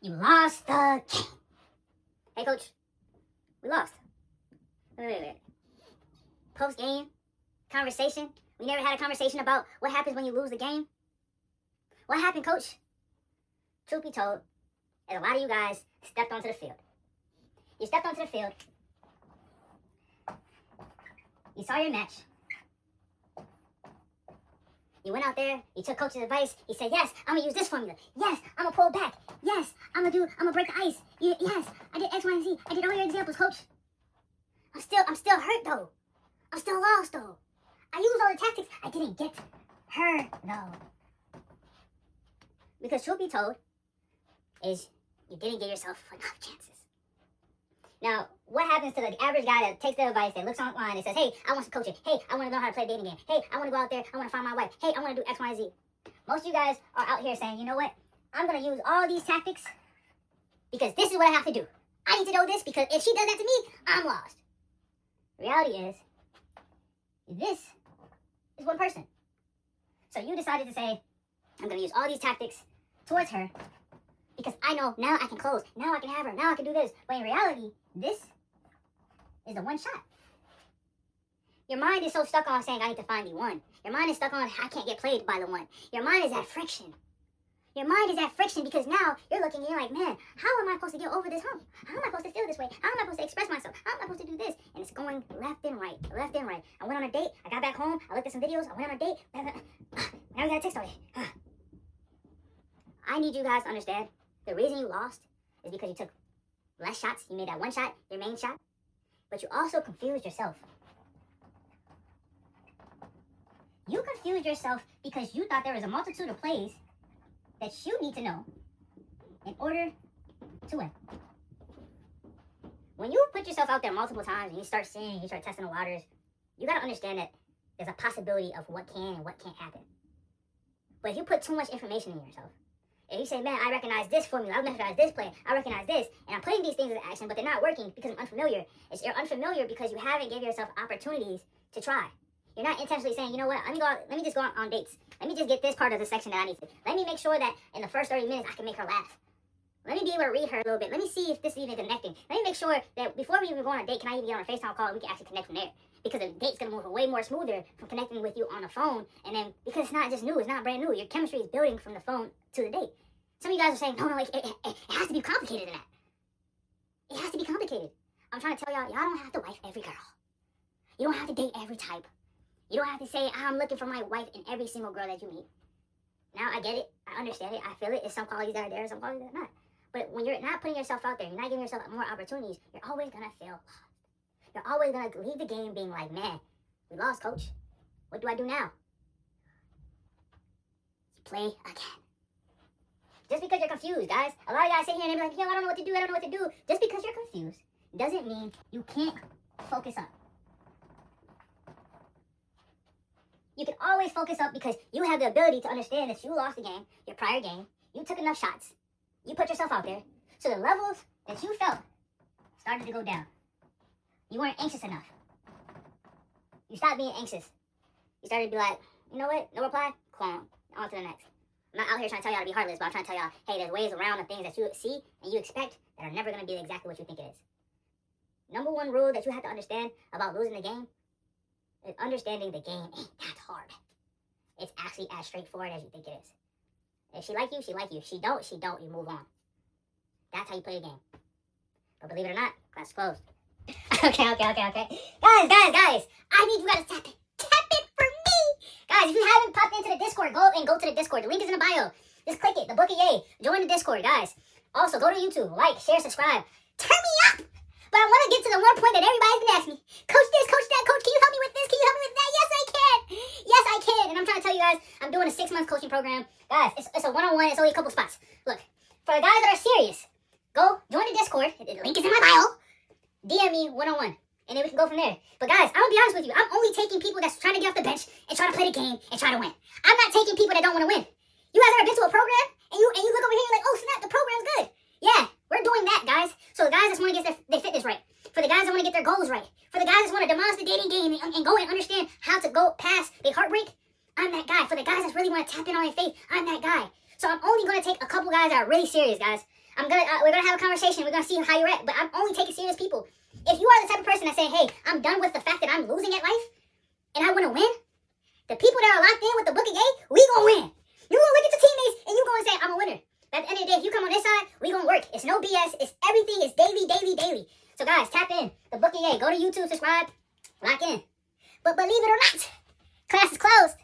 You lost the game. Hey, coach. We lost. Wait. Post-game conversation. We never had a conversation about what happens when you lose the game. What happened, coach? Truth be told, is a lot of you guys stepped onto the field. You stepped onto the field. You saw your match. You went out there, you took coach's advice, you said, yes, I'm gonna use this formula. Yes, I'm gonna pull back. Yes, I'm gonna break the ice. Yes, I did X, Y, and Z. I did all your examples, coach. I'm still hurt though. I'm still lost though. I used all the tactics. I didn't get her though. Because truth be told, is you didn't give yourself enough chances. Now, what happens to the average guy that takes the advice, that looks online and says, hey, I want some coaching. Hey, I want to learn how to play a dating game. Hey, I want to go out there. I want to find my wife. Hey, I want to do X, Y, and Z. Most of you guys are out here saying, you know what? I'm going to use all these tactics because this is what I have to do. I need to know this because if she does that to me, I'm lost. The reality is, this is one person. So you decided to say, I'm going to use all these tactics towards her because I know now I can close. Now I can have her. Now I can do this. But in reality, this is the one shot. Your mind is so stuck on saying, I need to find the one. Your mind is stuck on, I can't get played by the one. Your mind is at friction. Your mind is at friction because now you're looking and you're like, man, how am I supposed to get over this hump? How am I supposed to feel this way? How am I supposed to express myself? How am I supposed to do this? And it's going left and right, left and right. I went on a date. I got back home. I looked at some videos. I went on a date. Now we got a text already. I need you guys to understand the reason you lost is because you took less shots. You made that one shot your main shot. But you also confused yourself. You confused yourself because you thought there was a multitude of plays that you need to know in order to win. When you put yourself out there multiple times and you start seeing, you start testing the waters, you got to understand that there's a possibility of what can and what can't happen. But if you put too much information in yourself, and you say, man, I recognize this formula, I recognize this play, I recognize this, and I'm putting these things into action, but they're not working because I'm unfamiliar. You're unfamiliar because you haven't given yourself opportunities to try. You're not intentionally saying, you know what, let me just go on dates. Let me just get this part of the section that I need to. Let me make sure that in the first 30 minutes I can make her laugh. Let me be able to read her a little bit. Let me see if this is even connecting. Let me make sure that before we even go on a date, can I even get on a FaceTime call and we can actually connect from there? Because the date's going to move way more smoother from connecting with you on the phone. And then, because it's not just new, it's not brand new. Your chemistry is building from the phone to the date. Some of you guys are saying, no, it has to be complicated than that. It has to be complicated. I'm trying to tell y'all don't have to wife every girl. You don't have to date every type. You don't have to say, I'm looking for my wife in every single girl that you meet. Now, I get it. I understand it. I feel it. There's some qualities that are there, some qualities that are not. But when you're not putting yourself out there, you're not giving yourself more opportunities, you're always going to feel lost. You're always going to leave the game being like, man, we lost, coach. What do I do now? Play again. Just because you're confused, guys. A lot of guys sit here and be like, yo, I don't know what to do. I don't know what to do. Just because you're confused doesn't mean you can't focus up. You can always focus up because you have the ability to understand that you lost the game, your prior game. You took enough shots. You put yourself out there. So the levels that you felt started to go down. You weren't anxious enough. You stopped being anxious. You started to be like, you know what? No reply? Cool. On to the next. I'm not out here trying to tell y'all to be heartless, but I'm trying to tell y'all, hey, there's ways around the things that you see and you expect that are never going to be exactly what you think it is. Number one rule that you have to understand about losing the game is understanding the game ain't that hard. It's actually as straightforward as you think it is. If she like you, she like you. If she don't, you move on. That's how you play the game. But believe it or not, class closed. Okay. Guys, I need you guys to tap it. Tap it for me. Guys, if you haven't popped into the Discord, go to the Discord. The link is in the bio. Just click it. The book of yay. Join the Discord, guys. Also, go to YouTube. Like, share, subscribe. Turn me up. But I want to get to the one point that everybody's been asking me. Coach this, coach that, coach, can you help me with this? Can you help me with that? Yes, I can. Yes, I can. And I'm trying to tell you guys, I'm doing a 6-month coaching program. Guys, it's a one-on-one. It's only a couple spots. Look, for the guys that are serious, go join the Discord. The link is in my bio. DM me one-on-one. And then we can go from there. But guys, I'm going to be honest with you. I'm only taking people that's trying to get off the bench and trying to play the game and try to win. I'm not taking people that don't want to win. You guys ever been to a program and you look over here and you're like, oh snap, the program's good. Yeah, we're doing that, guys. So the guys that want to get their fitness right. For the guys that want to get their goals right. For the guys that want to demolish the dating game and go and understand how to go past the heartbreak, I'm that guy. For the guys that really want to tap in on their faith, I'm that guy. So I'm only going to take a couple guys that are really serious, guys. We're gonna have a conversation. We're gonna see how you're at. But I'm only taking serious people. If you are the type of person that say, hey, I'm done with the fact that I'm losing at life and I want to win, the people that are locked in with the book of gay, we gonna win. You gonna look at your teammates and you gonna say, I'm a winner. But at the end of the day, if you come on this side, we gonna work. It's no BS. It's everything. It's daily, daily, daily. So guys, tap in. The book of gay. Go to YouTube, subscribe, lock in. But believe it or not, class is closed.